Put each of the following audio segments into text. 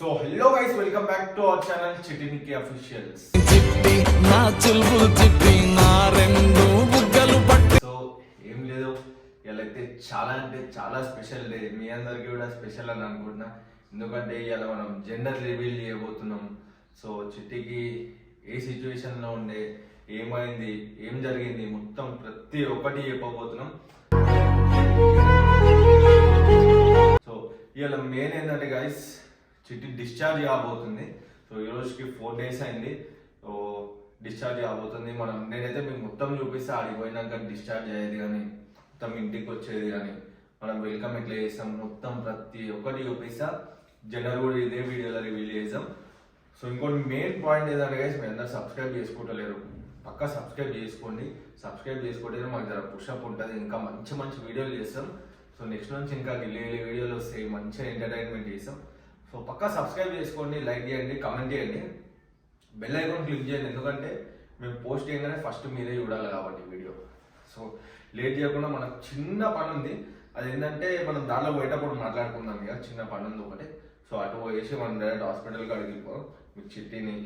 So hello guys, welcome back to our channel Chitiniki Officials. So ఏం లేదు ఇలా అయితే చాలా స్పెషల్ డే. మీ అందరికి కూడా స్పెషల్ అని అనుకుంటున్నా. ఎందుకంటే ఇలా మనం జెండర్ రివీల్ చేయబోతున్నాం. సో చిట్టికి ఏ సిచ్యువేషన్లో ఉండే, ఏమైంది, ఏం జరిగింది, మొత్తం ప్రతి ఒక్కటి చెప్పబోతున్నాం. సో ఇలా మెయిన్ ఏంటంటే గైస్, చిట్టి డిశ్చార్జ్ కాబోతుంది. సో ఈ రోజుకి 4 days అయింది. సో డిశ్చార్జ్ కాబోతుంది. నేనైతే మీకు మొత్తం చూపిస్తే ఆడికి పోయినాక డిశ్చార్జ్ అయ్యేది కానీ, మొత్తం ఇంటికి వచ్చేది కానీ, మనం వెల్కమ్ ఎట్లా చేస్తాం, మొత్తం ప్రతి ఒక్కటి చూపిస్తా. జనరల్ కూడా ఇదే వీడియోలో రివీల్ చేస్తాం. సో ఇంకోటి మెయిన్ పాయింట్ ఏదంటే గైస్, మీరు అందరు సబ్స్క్రైబ్ చేసుకుంటలేరు. పక్కా సబ్స్క్రైబ్ చేసుకోండి. సబ్స్క్రైబ్ చేసుకుంటే మాకు జర పుషప్ ఉంటుంది. ఇంకా మంచి వీడియోలు చేస్తాం. సో నెక్స్ట్ నుంచి ఇంకా గిల్లి వీడియోలు వస్తాయి, మంచిగా ఎంటర్టైన్మెంట్ చేస్తాం. సో పక్కా సబ్స్క్రైబ్ చేసుకోండి, లైక్ చేయండి, కామెంట్ చేయండి, బెల్ ఐకాన్ క్లిక్ చేయండి. ఎందుకంటే మేము పోస్ట్ చేయగానే ఫస్ట్ మీరే చూడాలి కాబట్టి వీడియో. సో లేట్ చేయకుండా మనకు చిన్న పని ఉంది. అదేంటంటే మనం దానిలో పోయేటప్పుడు మాట్లాడుకుందాం. ఇక చిన్న పని ఉంది ఒకటి. సో అటు పోయేసి మనం డైరెక్ట్ హాస్పిటల్కి అడిగిపోం. మీకు చిట్టిని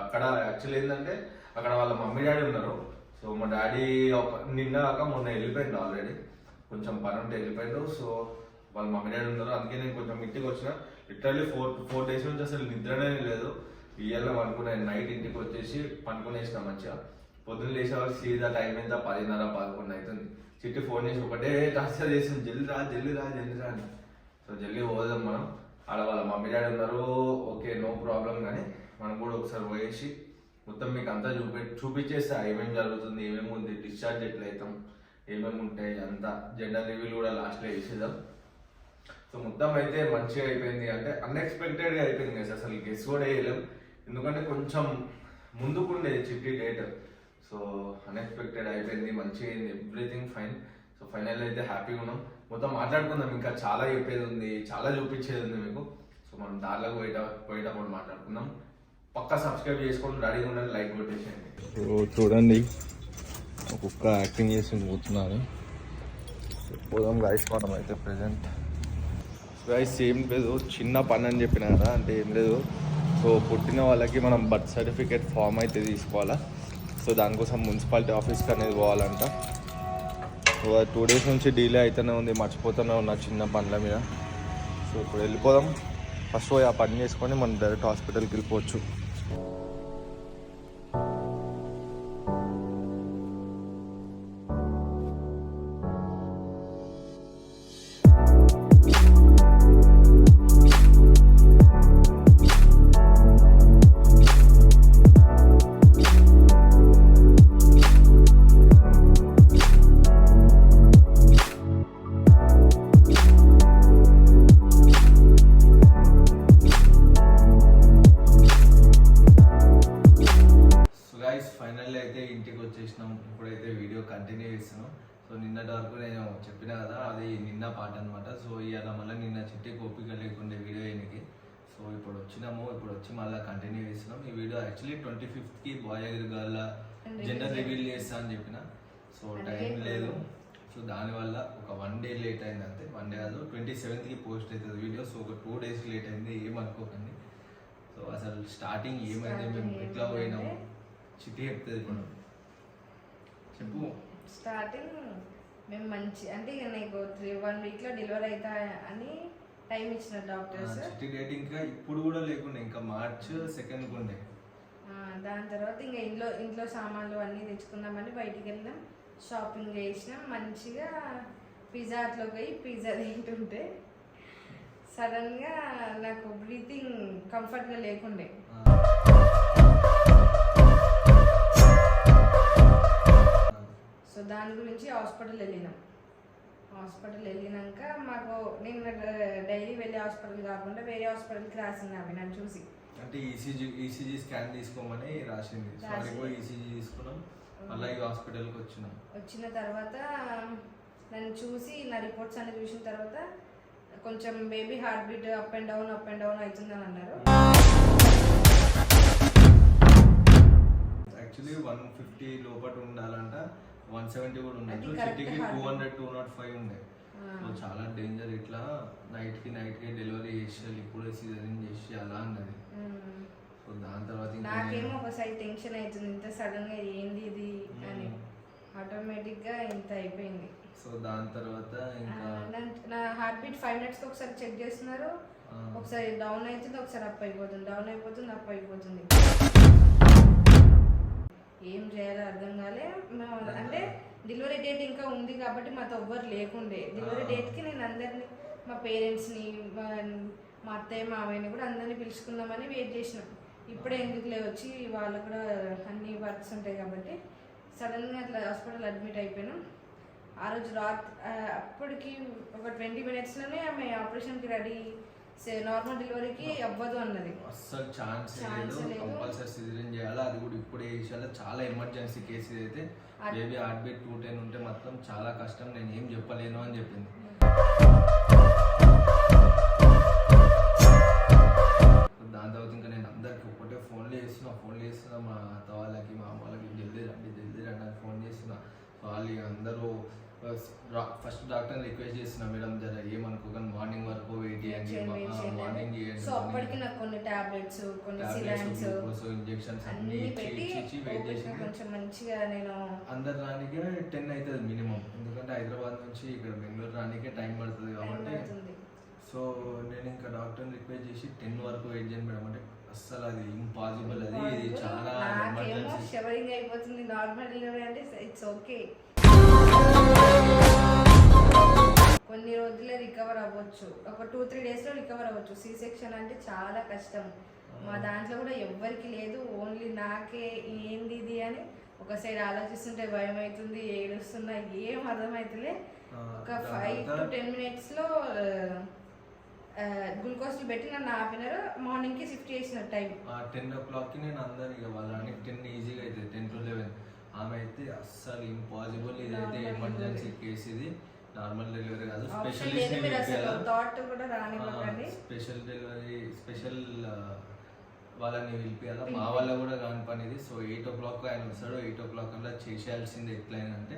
అక్కడ యాక్చువల్ ఏంటంటే అక్కడ వాళ్ళ మమ్మీ డాడీ ఉన్నారు. సో మా డాడీ నిన్న కాక మొన్న వెళ్ళిపోయింది ఆల్రెడీ. కొంచెం పని ఉంటే వెళ్ళిపోయిండు. సో వాళ్ళ మమ్మీ డాడీ ఉన్నారు. అందుకే నేను కొంచెం ఇంటికి వచ్చిన. లిటరల్లీ 4 days నుంచి అసలు నిద్రనే లేదు. ఇయ్యాల అనుకునే నైట్ ఇంటికి వచ్చేసి పనుకునేసిన మంచిగా. పొద్దున్న లేచేవాళ్ళు సీదా టైం ఎంత 10:30-11 అవుతుంది. చిట్టి ఫోన్ చేసి ఒకటే టార్చర్ చేసింది, జల్దీ రా అని. సో జల్దీ పోదాం మనం. ఆడ వాళ్ళ మమ్మీ డాడీ ఉన్నారు. Okay, no problem. కానీ మనం కూడా ఒకసారి పోయేసి మొత్తం మీకు అంతా చూపించేస్తా ఏమేమి జరుగుతుంది, ఏమేమి ఉంది, డిశ్చార్జ్ ఎట్లయితాం, ఏమేమి ఉంటాయి అంతా. జెండర్ రివీల్ కూడా లాస్ట్లో వేసేద్దాం. సో మొత్తం అయితే మంచిగా అయిపోయింది. అంటే అన్ఎక్స్పెక్టెడ్గా అయిపోయింది కదా, అసలు గెస్ కూడా వేయలేం. ఎందుకంటే కొంచెం ముందుకుండే చిట్టి డేట్. సో అన్ఎక్స్పెక్టెడ్ అయిపోయింది, మంచిగా అయింది, ఎవ్రీథింగ్ ఫైన్. సో ఫైనల్ అయితే హ్యాపీగా ఉన్నాం. మొత్తం మాట్లాడుకుందాం. ఇంకా చాలా చెప్పేది ఉంది, చాలా చూపించేది ఉంది మీకు. సో మనం దారిలోకి పోయేటప్పుడు మాట్లాడుకుందాం. పక్కా సబ్స్క్రైబ్ చేసుకొని రెడీగా ఉండండి, లైక్ కొట్టేసేయండి. సో చూడండి, ఒక్కొక్క యాక్టింగ్ చేసి పోతున్నారు. పోదాం గాయస్. మనం అయితే ప్రెజెంట్ గాయస్ ఏం లేదు, చిన్న పని అని చెప్పిన కదా, అంటే ఏం లేదు. సో పుట్టిన వాళ్ళకి మనం బర్త్ సర్టిఫికేట్ ఫామ్ అయితే తీసుకోవాలా. సో దానికోసం మున్సిపాలిటీ ఆఫీస్కి అనేది పోవాలంట. సో 2 days నుంచి డీలే అయితేనే ఉంది, మర్చిపోతూనే ఉన్నా చిన్న పనుల మీద. సో ఇప్పుడు వెళ్ళిపోదాం. ఫస్ట్ పోయి ఆ పని చేసుకొని మనం డైరెక్ట్ హాస్పిటల్కి వెళ్ళిపోవచ్చు. ఫైనల్లీ అయితే ఇంటికి వచ్చేసినాం. ఇప్పుడైతే వీడియో కంటిన్యూ చేస్తున్నాం. సో నిన్నటి వరకు నేను చెప్పిన కదా, అది నిన్న పాట అనమాట. సో ఇవాళ మళ్ళీ నిన్న చిట్టి ఓపిక లేకుండే వీడియో అయినకి. సో ఇప్పుడు వచ్చి మళ్ళీ కంటిన్యూ చేస్తున్నాం. ఈ video actually 25th boy girl gender reveal చేస్తా అని చెప్పిన. సో టైం లేదు. సో దానివల్ల ఒక 1 day లేట్ అయింది అంతే. 1 day కాదు, 27th పోస్ట్ అవుతుంది వీడియో. సో ఒక 2 days లేట్ అయింది, ఏమనుకోకండి. సో అసలు స్టార్టింగ్ ఏమైంది, మేము ఎట్లా పోయినాము చిట్టి చెప్తుంది. ఇప్పుడు చెప్పు. స్టార్టింగ్ మేము మంచి అంటే ఇక నీకు 1 weekలో డెలివరీ అవుతా అని టైం ఇచ్చిన డాక్టర్స్. చిట్టి డేట్ ఇంకా ఇప్పుడు కూడా లేకుండా, ఇంకా March 2nd ఉండే. దాని తర్వాత ఇంకా ఇంట్లో సామాన్లు అన్నీ తెచ్చుకుందామని బయటికి వెళ్ళాం, షాపింగ్ చేసినాం. మంచిగా పిజ్జా అట్లోకి పోయి పిజ్జా తింటుంటే సడన్గా నాకు బ్రీతింగ్ కంఫర్ట్గా లేకుండే. సో దాని గురించి హాస్పిటల్ వెళ్ళినాం. మాకు నేను డైలీ వెళ్ళే హాస్పిటల్ కాకుండా వేరే హాస్పిటల్కి రాసింది అవి నన్ను చూసి. అంటే ఈసీజీ స్కాన్ తీసుకోమని రాసింది. ఈసీజీ తీసుకున్నాం, మళ్ళీ హాస్పిటల్కి వచ్చిన తర్వాత నన్ను చూసి నా రిపోర్ట్స్ అన్ని చూసిన తర్వాత కొంచెం baby heart beat up and down అవుతుందని అన్నారు. యాక్చువల్లీ 150 లోపల ఉండాలంట, 170 కూడా ఉండదు. చిట్టికి 200-205 ఉండే. సో చాలా డేంజర్, ఇట్లా నైట్కి డెలివరీ చేసేయాలి, ఇప్పుడే సీజరింగ్ చేసి అలా అన్నది. సో దాని తర్వాత నాకేమో ఒకసారి టెన్షన్ అవుతుంది, ఇంత సడన్ గా ఏంది ఇది అని, ఆటోమేటిక్ గా ఇంత అయిపోయింది. సో దాని తర్వాత ఇంకా నా హార్ట్ బీట్ 5 minutes ఒకసారి చెక్ చేస్తున్నారు, ఒకసారి డౌన్ అవుతుంది, ఒకసారి అప్ అయిపోతుంది, డౌన్ అయిపోతుంది, అప్ అయిపోతుంది. ఏం చేయాలో అర్థం కాలే. అంటే డెలివరీ డేట్ ఇంకా ఉంది కాబట్టి మాతో ఎవ్వరు లేకుండే. డెలివరీ డేట్కి నేను అందరినీ, మా పేరెంట్స్ని, మా అత్తయ్య మామయ్యని కూడా అందరినీ పిలుచుకుందామని వెయిట్ చేసినాం. ఇప్పుడే ఎందుకులే వచ్చి వాళ్ళు కూడా అన్ని వర్క్స్ ఉంటాయి కాబట్టి సడన్గా అట్లా హాస్పిటల్ అడ్మిట్ అయిపోయినాం. ఆ రోజు అప్పటికి ఒక 20 minutesలోనే ఆమె ఆపరేషన్కి రెడీ, నార్మల్ డెలివరీకి అవ్వదు అన్నది. అస్సలు ఛాన్స్ లేదు, కంపల్సరీ సిజరీన్ చేయాలి, అది కూడా ఇప్పుడే చేయాలి. చాలా ఎమర్జెన్సీ కేసు అయితే, బేబీ హార్ట్ బీట్ 210 ఉంటే మాత్రం చాలా కష్టం, నేను ఏం చెప్పలేను అని చెప్పింది. దాని తర్వాత ఇంకా నేను అందరికి ఒకటే ఫోన్లు చేస్తున్నా మా అత్త వాళ్ళకి, మా అమ్మ వాళ్ళకి, జల్దీ రండి అని ఫోన్ చేస్తున్నా. వాళ్ళు అందరూ ఫస్ట్ డాక్టర్ రిక్వెస్ట్ చేస్తున్నా, మేడం జర ఏమనుకోకండి, మార్నింగ్ వరకు వెయిట్ చేయండి, మార్నింగ్ చేయండి. సో అప్పటికి నాకు కొన్ని టాబ్లెట్స్, కొన్ని సిలాన్స్, ఇంజెక్షన్స్ అన్ని పెట్టి వెయిట్ చేసి కొంచెం మంచిగా నేను అందరు రానికే 10 అవుతుంది మినిమం, ఎందుకంటే హైదరాబాద్ నుంచి ఇక్కడ బెంగళూరు రానికే టైం పడుతుంది కాబట్టి. సో నేను ఇంకా డాక్టర్ని రిక్వెస్ట్ చేసి 10 వరకు వెయిట్ చేయండి మేడం అంటే, అస్సలు అది ఇంపాసిబుల్, అది ఇది చాలా ఎమర్జెన్సీ. షవరింగ్ అయిపోతుంది, నార్మల్ డెలివరీ అంటే ఇట్స్ ఓకే, కొన్ని రోజులే రికవర్ అవ్వచ్చు, ఒక 2-3 daysలో రికవర్ అవ్వచ్చు. సి సెక్షన్ అంటే చాలా కష్టం, మా దాంట్లో కూడా ఎవ్వరికి లేదు, ఓన్లీ నాకే. ఏంది ఇది అని ఒక సైడ్ ఆలోచిస్తుంటే భయం అవుతుంది, ఏడుస్తున్నా, ఏం అర్థమవుతులే. ఒక 5 to 10 minutesలో గ్లూకోజ్లు పెట్టి నన్ను ఆపినారు, మార్నింగ్కి షిఫ్ట్ చేసిన టైం 10 o'clockకి. నేను అందరు ఇక వాళ్ళని 10 ఈజీగా అవుతుంది, 10 to 11. ఆమె అయితే అస్సలు ఇంపాసిబుల్, ఇదైతే ఎమర్జెన్సీ కేసు, ఇది నార్మల్ డెలివరీ కాదు, స్పెషల్ డెలివరీ, స్పెషల్ వాళ్ళని పిలిపియాలా, మా వాళ్ళ కూడా కాని పని ఇది. సో 8 o'clock ఆయన వస్తాడు, 8 o'clock అలా చేసేయాల్సింది. ఎట్లయిందంటే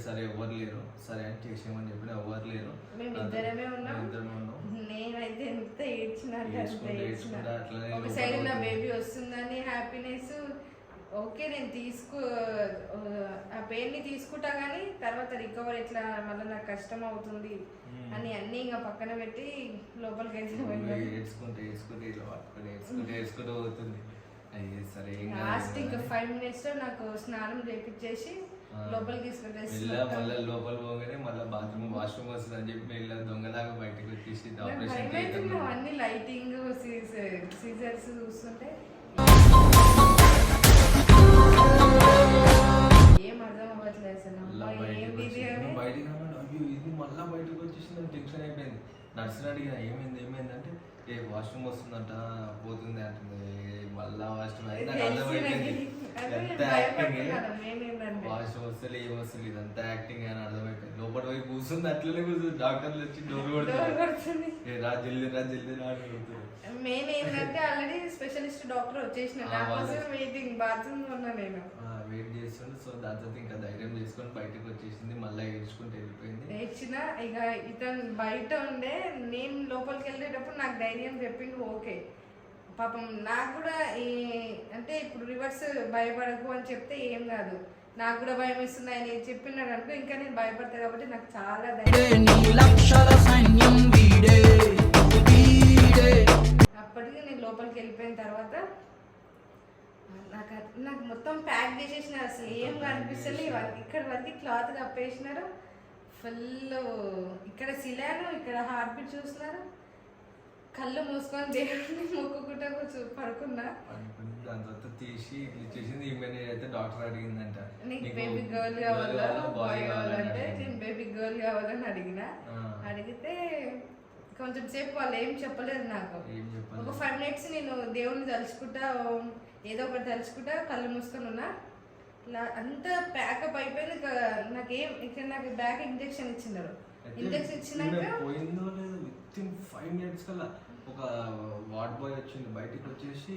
సరే ఎవరు లేరు, సరే అని చేసేయమని చెప్పిన ఎవరు లేరు, ఇద్దరమే ఉన్నాం. నేనైతే ఎంత ఏడ్చినా, ఒక సైడ్ నా బేబీ వస్తుందని హ్యాపీనెస్, ఓకే నేను ఆ పెయిన్ ని తీసుకుంటా కానీ తర్వాత రికవర్ ఎట్లా మళ్ళీ నాకు కష్టం అవుతుంది అని అన్ని ఇంకా పక్కన పెట్టి లోపలికి ఏడ్చుకుంటూ పోతుంది. సరే లాస్ట్ ఇంకా 5 minutesలో నాకు స్నానం చేపించేసి లోపలికి తీసుకెళ్ళేసి మళ్ళీ లోపల పోగానే మళ్ళీ వాష్రూమ్ వస్తుంది అని చెప్పి మళ్ళీ దొంగలాగా బయటకు వచ్చేసి అన్ని లైటింగ్, సీజర్స్ చూస్తుంటే ఏం అర్థం అవ్వట్లేదు అసలు. బయటకు అయ్యో ఇది మళ్ళీ బయటకు వచ్చేసి టెన్షన్ అయిపోయింది. నర్సుని అడిగిన ఏమైంది అంటే ఏ వాష్రూమ్ వస్తుందంట, పోతుంది అంటుంది. మళ్ళా వాష్రూమ్ వాష్రూమ్ వస్తలే ఏమొస్తుంది, ఇదంతా యాక్టింగ్ అని అర్థమైపోయింది. లోపల పోయి కూర్చుంది, అట్లనే కూర్చుంది. డాక్టర్లు వచ్చి డోర్ కొడుతుంది, రా జల్దీ అడుగుతుంది. మెయిన్ ఏంటంటే ఆల్రెడీ స్పెషలిస్ట్ డాక్టర్ వచ్చేసిన, వెయిటింగ్ బాత్రూమ్ ఉన్నా నేను వెయిట్ చేస్తుండే. సో దాంతో ఇంకా ధైర్యం చేసుకొని బయటకు వచ్చేసింది, మళ్ళీ ఏడ్చుకుంటూ వెళ్ళిపోయింది. ఏడ్చిన ఇక ఇతను బయట ఉండే, నేను లోపలికి వెళ్ళేటప్పుడు నాకు ధైర్యం చెప్పింది. ఓకే పాపం నాకు కూడా అంటే ఇప్పుడు రివర్స్ భయపడకు అని చెప్తే ఏం కాదు, నాకు కూడా భయం ఇస్తుంది ఆయన చెప్పినాడు అనుకో, ఇంకా నేను భయపడతాను కాబట్టి నాకు చాలా ధైర్యం. అప్పటికి నేను లోపలికి వెళ్ళిపోయిన తర్వాత నాకు మొత్తం ప్యాక్ చేసేసినారు, అసలు ఏం కనిపిస్తలే. ఇక్కడ వరకు క్లాత్ కప్పేసినారు ఫుల్, ఇక్కడ సిలాను, ఇక్కడ హార్ట్ బీట్ చూస్తున్నారు, కళ్ళు మూసుకొని దేవుడిని మొక్కుకుంటా పడుకున్నా. దాని తర్వాత తీసి ఇచ్చేసింది. అయితే డాక్టర్ అడిగిందంట, నీకు బేబీ గర్ల్ కావాలా బాయ్ కావాలంటే, నేను బేబీ గర్ల్ కావాలని అడిగితే కొంచెం సేపు వాళ్ళు ఏం చెప్పలేదు నాకు. ఒక 5 minutes నేను దేవుడిని తలుచుకుంటా, ఏదో ఒకటి తలుచుకుంటా కళ్ళు మూసుకొని ఉన్నా. ఇలా అంతా ప్యాకప్ అయిపోయింది. నాకు బ్యాక్ ఇంజెక్షన్ ఇచ్చినారు. ఇంజెక్షన్ ఇచ్చినాక పోయిందో లేదు, విత్ ఇన్ 5 minutes కల్లా ఒక వార్డ్ బాయ్ వచ్చింది, బయటకు వచ్చేసి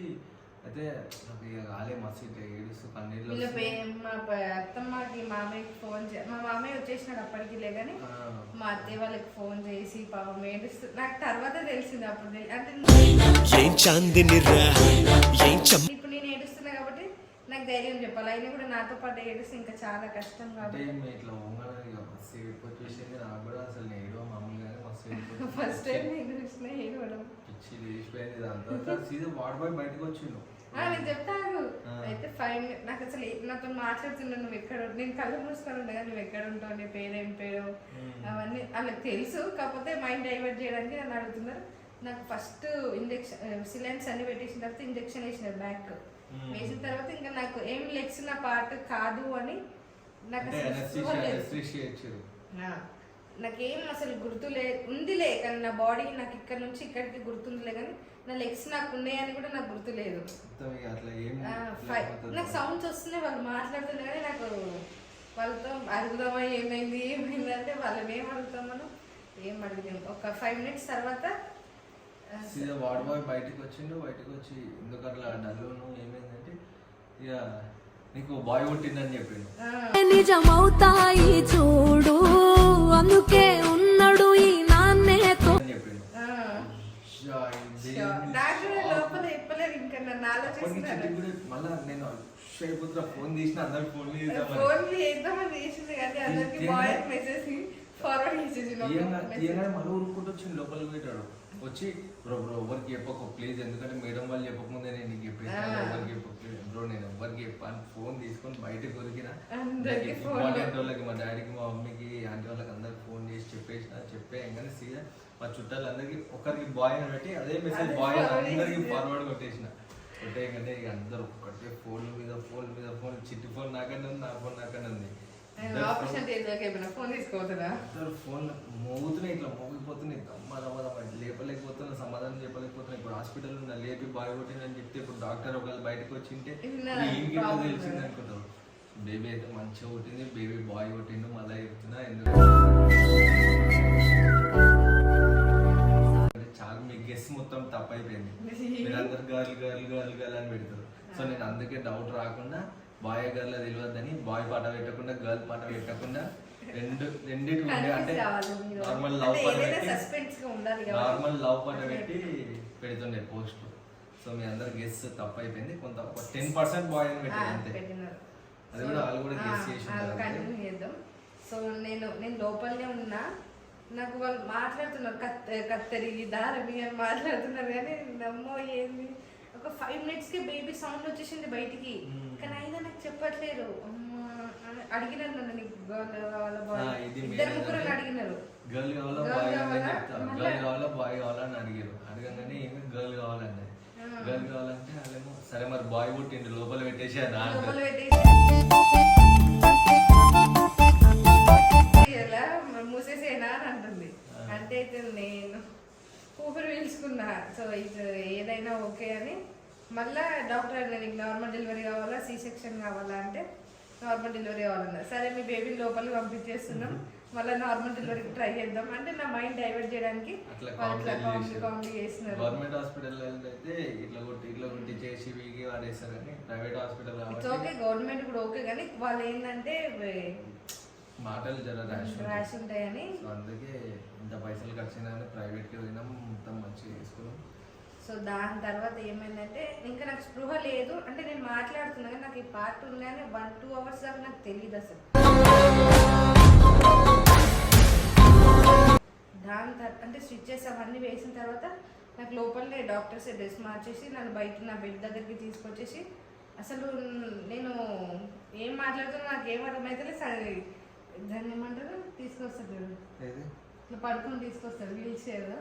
అయితే నాకు ఇక కాలే మస్తు ఇట్లా ఏడుస్తూ కన్నీళ్ళు వీళ్ళ వస్తున్నాయి. మా అత్తమ్మకి మామయ్యకి ఫోన్ మా మామయ్య వచ్చేసినాడు అప్పటికి లేదని మా అత్తయ్య వాళ్ళకి ఫోన్ చేసి పాపం ఏడుస్తూ నాకు తర్వాత తెలిసింది అప్పుడు అంటే ఇప్పుడు నేను ఏడుస్తున్నా కాబట్టి నాకు ధైర్యం చెప్పాలి అయినా కూడా నాతో పాటు ఏడుస్తే ఇంకా చాలా కష్టం అంటే కాబట్టి మేము ఇట్లా ఉంగడం ఇక మస్తు ఏడిపోయి చూసింది నాకు కూడా అసలు నేను ఏడవ మామూలుగానే మస్తు ఏడిపోయి ఫస్ట్ టైం నేను చూసిన ఏడవడం పిచ్చి లేచిపోయింది దాంతో సీదా వాడు పోయి బయటకు వచ్చిండు. నేను చెప్తాను అయితే 5 minutes నాకు అసలు నాతో మాట్లాడుతున్నా నువ్వు ఎక్కడ నేను కళ్ళు మూసుకొని ఉండగా నువ్వు ఎక్కడ ఉంటావు నీ పేరేం పేరు అవన్నీ వాళ్ళకి తెలుసు కాకపోతే మైండ్ డైవర్ట్ చేయడానికి నన్ను అడుగుతున్నారు. నాకు ఫస్ట్ ఇంజెక్షన్ సిలైన్స్ అన్ని పెట్టేసిన తర్వాత ఇంజెక్షన్ వేసినారు బ్యాక్ వేసిన తర్వాత ఇంకా నాకు ఏం లెగ్స్ నా పార్ట్ కాదు అని నాకు నాకేం అసలు గుర్తులే ఉందిలే కానీ నా బాడీ నాకు ఇక్కడ నుంచి ఇక్కడికి గుర్తుందిలే కానీ నా లెగ్స్ నాకు ఉన్నాయని కూడా నాకు గుర్తులేదు. నాకు సౌండ్స్ వస్తున్నాయి వాళ్ళు మాట్లాడుతున్నా కానీ నాకు వాళ్ళతో అడుగుదామా ఏమైంది అంటే వాళ్ళని ఏం అడుగుతాం మనం ఏం అడిగాం. ఒక 5 minutes తర్వాత వాడు బాయ్ బయటకు వచ్చిండు. బయటకు వచ్చి ఎందుకు అట్లా డల్లును ఏమైందంటే ఇక నీకు బాయ్ కొట్టిందని చెప్పిండు. నిజమవుతాయి చూడు అందుకే ఉన్నాడు ఈ నాన్నేతో చెప్పిండు. లోపల చెప్పలేదు ఇంకా నన్ను ఆలోచిస్తున్నాను మళ్ళా నేను అయిపోతున్నా ఫోన్ తీసిన అందరికి ఫోన్ ఫోన్ చేద్దామని చేసింది కానీ అందరికి బాయ్ మెసేజ్ ఫార్వర్డ్ చేసేసి మళ్ళీ ఊరుకుంటూ వచ్చింది లోపలికి పెట్టాడు. వచ్చి బ్రో ఎవరికి చెప్పకు ప్లీజ్ ఎందుకంటే మేడం వాళ్ళు చెప్పకముందే నేను నీకు చెప్పేసి ఎవరికి చెప్పలేదు బ్రో నేను ఎవరికి చెప్పాను ఫోన్ తీసుకొని బయటకు కొరికిన ఇంపార్టెంట్ వాళ్ళకి మా డాడీకి మా మమ్మీకి ఆంటీ వాళ్ళకి అందరికి ఫోన్ చేసి చెప్పేయం కానీ సీదా మా చుట్టాలందరికి ఒకరికి బాయ్ అని పెట్టి అదే మెసేజ్ బాయ్ అందరికి ఫార్వర్డ్ కొట్టేసిన. కొట్టేయకంటే ఇక అందరు ఒక్కటే ఫోన్ మీద ఫోన్ చిట్టి ఫోన్ నాకన్నా ఉంది నా ఫోన్ నాకన్నా ఉంది. ఫోన్ తీసుకోవద్దా ఫోన్ మోగుతున్నాయి ఇట్లా మోగిపోతున్నాయి లేపలేకపోతున్నా సమాధానం చెప్పలేకపోతున్నా. ఇప్పుడు హాస్పిటల్ ఉన్నా లేపి బాయ్ కొట్టిందని చెప్తే ఇప్పుడు డాక్టర్ ఒకవేళ బయటకు వచ్చింటే ఇంటికి తెలిసింది అనుకుంటాం. బేబీ అయితే మంచిగా కొట్టింది బేబీ బాయ్ కొట్టిండు మళ్ళీ చెప్తున్నా ఎందుకు చాలా మీ గెస్ మొత్తం తప్పైపోయింది. మీరందరు గర్ల్ అని పెడతారు. సో నేను అందుకే డౌట్ రాకుండా బాయ్ గర్ల్ తెలియద్దని బాయ్ పాట పెట్టకుండా గర్ల్ పాట పెట్టకుండా రెండింటి ఉండే అంటే నార్మల్ లవ్ పాట పెట్టి పెడుతుండే పోస్ట్. సో మీ అందరు గెస్ తప్పు అయిపోయింది. కొంత 10% బాయ్ అని పెట్టారు అంతే. అది కూడా వాళ్ళు కూడా గెస్ చేసి సో నేను లోపలనే ఉన్నా నాకు వాళ్ళు మాట్లాడుతున్నారు కత్తరి దారమి అని మాట్లాడుతున్నారు కానీ నమ్మో ఏంది ఒక 5 minutes కి బేబీ సౌండ్ వచ్చేసింది బయటికి కానీ అయినా నాకు చెప్పట్లేదు. అడిగినారు నన్ను నీకు గర్ల్ కావాలా బాయ్ ఇద్దరు ముగ్గురు అడిగినారు గర్ల్ కావాలా బాయ్ గర్ల్ కావాలా బాయ్ కావాలా అని అడిగారు. అడగంగానే ఏమి గర్ల్ కావాలన్నది. గర్ల్ కావాలంటే వాళ్ళేమో సరే మరి బాయ్ పుట్టిండు లోపల పెట్టేసి మూసేసేనా అని అంటుంది. అంటే అయితే నేను ఊపిరి పీల్చుకున్నా. సో ఇది ఏదైనా ఓకే అని మళ్ళా డాక్టర్ అన్న నీకు నార్మల్ డెలివరీ కావాలా సి సెక్షన్ కావాలా అంటే నార్మల్ డెలివరీ కావాలన్నారు. సరే మీ బేబీని లోపలికి పంపించేస్తున్నాం మళ్ళీ నార్మల్ డెలివరీకి ట్రై చేద్దాం అంటే నా మైండ్ డైవర్ట్ చేయడానికి కామెడీ చేస్తున్నారు. గవర్నమెంట్ హాస్పిటల్ అయితే ఇట్లా కొట్టి చేసి వీగి వాడేస్తారు కానీ ప్రైవేట్ హాస్పిటల్ ఓకే గవర్నమెంట్ కూడా ఓకే కానీ వాళ్ళు ఏంటంటే మాటలు జర ర్యాష్ ఉంటాయని అందుకే ఇంత పైసలు ఖర్చు అయినా ప్రైవేట్కి పోయినాం మొత్తం మంచిగా చేసుకున్నాం. సో దాని తర్వాత ఏమైందంటే ఇంకా నాకు స్పృహ లేదు అంటే నేను మాట్లాడుతున్నా కానీ నాకు ఈ పార్ట్ ఉందని 1-2 hours దాకా నాకు తెలియదు అసలు. దాని తర్వాత అంటే స్టిచెస్ అవన్నీ వేసిన తర్వాత నాకు లోపలనే డాక్టర్స్ డ్రెస్ మార్చేసి నన్ను బయట నా బెడ్ దగ్గరికి తీసుకొచ్చేసి అసలు నేను ఏం మాట్లాడుతున్నా నాకు ఏం అర్థమైతే సరే దాన్ని ఏమంటారు తీసుకొస్తాడు ఇట్లా పడుకొని తీసుకొస్తాడు వీల్ చైర్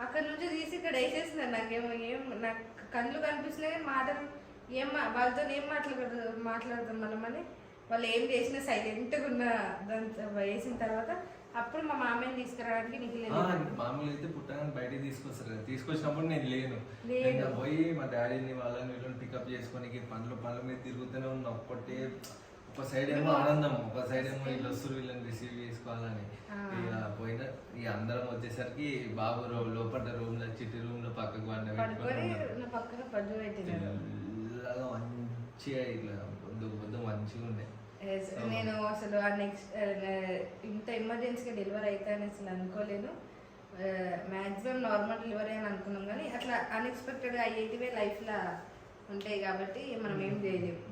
అక్కడ నుంచి తీసి ఇక్కడ వేసేస్తున్నారు. నాకేమో నాకు కళ్ళు కనిపిస్తున్నాయి కానీ మాటలు వాళ్ళతో ఏం మాట్లాడతాం మనమని వాళ్ళు ఏం చేసినా సైలెంట్గా ఉన్న దాంతో వేసిన తర్వాత అప్పుడు మా మామయ్యని తీసుకురావడానికి నీకు లేదు. మామూలు అయితే పుట్టగానే బయటకి తీసుకొస్తారు కదా. తీసుకొచ్చినప్పుడు నేను లేను పోయి మా డాడీని వాళ్ళని వీళ్ళని పికప్ చేసుకొని పనుల మీద తిరుగుతూనే ఉన్నా. ఒక్కటే ఒక సైడ్ ఏమో ఆనందం, ఒక సైడ్ ఏమో వీళ్ళు వస్తారు వీళ్ళని రిసీవ్ చేసుకోవాలని. ఇక పోయిన ఇక అందరం వచ్చేసరికి బాబు లోపల రూమ్ లో చిట్టి రూమ్ లో పక్కకు పడుకొని నా పక్కన పద్దు పెట్టినాడు. మంచిగా ఇట్లా బొద్దు మంచిగా ఉండే. నేను అసలు ఆ నెక్స్ట్ ఇంత ఎమర్జెన్సీగా డెలివరీ అవుతాయని అసలు అనుకోలేను. మ్యాక్సిమం నార్మల్ డెలివరీ అని అనుకున్నాం, కానీ అట్లా అన్ఎక్స్పెక్టెడ్గా అయ్యేటివే లైఫ్లో ఉంటాయి కాబట్టి మనం ఏం చేయలేము.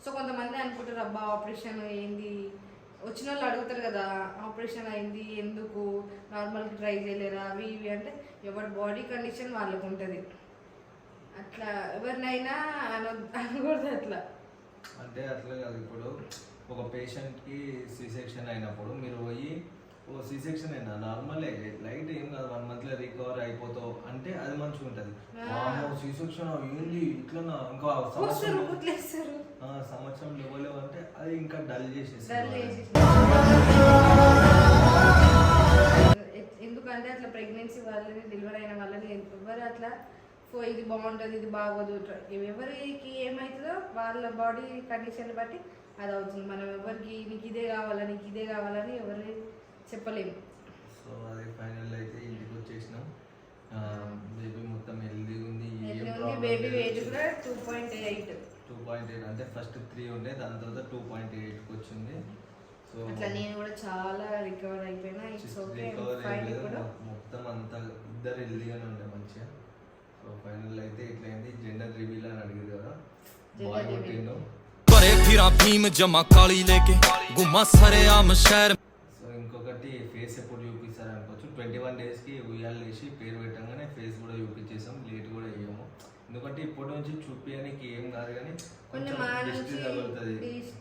సో కొంతమంది అనుకుంటారు అబ్బా ఆపరేషన్ ఏంది, వచ్చిన వాళ్ళు అడుగుతారు కదా ఆపరేషన్ అయింది ఎందుకు, నార్మల్గా ట్రై చేయలేరా అవి ఇవి అంటే ఎవరి బాడీ కండిషన్ వాళ్ళకు ఉంటుంది. అట్లా ఎవరినైనా అనకూడదు అట్లా. అంటే అట్లా కాదు, ఇప్పుడు ఒక పేషెంట్కి సి సెక్షన్ అయినప్పుడు మీరు పోయి ఓ సి సెక్షన్ అయినా నార్మలే లైట్ ఏం కాదు 1 monthలో రికవర్ అయిపోతావు అంటే అది మంచిగా ఉంటుంది. సి సెక్షన్ ఏంది ఇట్లా ఇంకా సంవత్సరం లేవలేవు అంటే అది ఇంకా డల్ చేసేస్తారు. ఎందుకంటే అట్లా ప్రెగ్నెన్సీ వాళ్ళని డెలివరీ అయిన వాళ్ళని ఎవరు అట్లా ఇది బాగుంటుంది ఇది బాగోదు, ఎవరికి ఏమవుతుందో వాళ్ళ బాడీ కండిషన్ బట్టి అది అవుతుంది. మనం ఎవరికి నీకు ఇదే కావాలా నీకు ఇదే కావాలని ఎవరు చెప్పలేము. సో అది ఫైనల్ అయితే ఇంటికి వచ్చేసినాం. బేబీ మొత్తం హెల్దీ ఉంది. బేబీ వెయిట్ కూడా 2.8 అంటే ఫస్ట్ 3 ఉండే, దాని తర్వాత 2.8కి వచ్చింది. సో అట్లా నేను కూడా చాలా రికవర్ అయిపోయినా. మొత్తం అంతా ఇద్దరు హెల్దీగానే ఉండే మంచిగా. సో ఫైనల్ అయితే ఇట్లా అయింది. జెండర్ రివీల్ అని అడిగింది కదా, బాయ్ కొట్టిండు. సో ఇంకొకటి ఫేస్ ఎప్పుడు చూపిస్తారు అనుకోవచ్చు. 21 daysకి ఉయ్యాలు వేసి పేరు పెట్టగానే ఫేస్ కూడా చూపించేసాం, లేట్ కూడా వేయము. ఎందుకంటే ఇప్పటి నుంచి చూపించడానికి ఏం కాదు, కానీ కొంచెం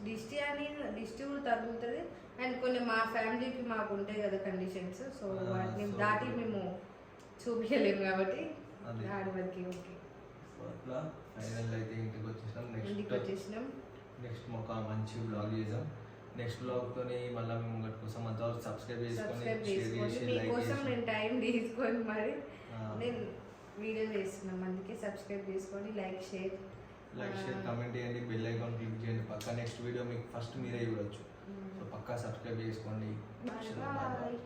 దిష్టి కూడా తగ్గుతుంది. అండ్ కొన్ని మా ఫ్యామిలీకి మాకు ఉంటాయి కదా కండిషన్స్, సో వాటిని దాటి మేము చూపించలేము కాబట్టి ఆడి వరకు ఓకే. సో అట్లా ఫైనల్ అయితే ఇంటికి వచ్చేసినాం. నెక్స్ట్ మాకు మంచి బ్లాగ్ చేసాం. నెక్స్ట్ బ్లాగ్తో మళ్ళీ మేము ఇంకటి కోసం అంతా సబ్స్క్రైబ్ చేసుకొని మీకోసం నేను టైం తీసుకొని మరి నేను వీడియో చేస్తున్నాం, అందుకే సబ్స్క్రైబ్ చేసుకొని లైక్ షేర్ కామెంట్ చేయండి, బెల్ ఐకాన్ క్లిక్ చేయండి. పక్కా నెక్స్ట్ వీడియో మీకు ఫస్ట్ మీరే చూడొచ్చు. సో పక్కా సబ్స్క్రైబ్ చేసుకోండి. బాయ్.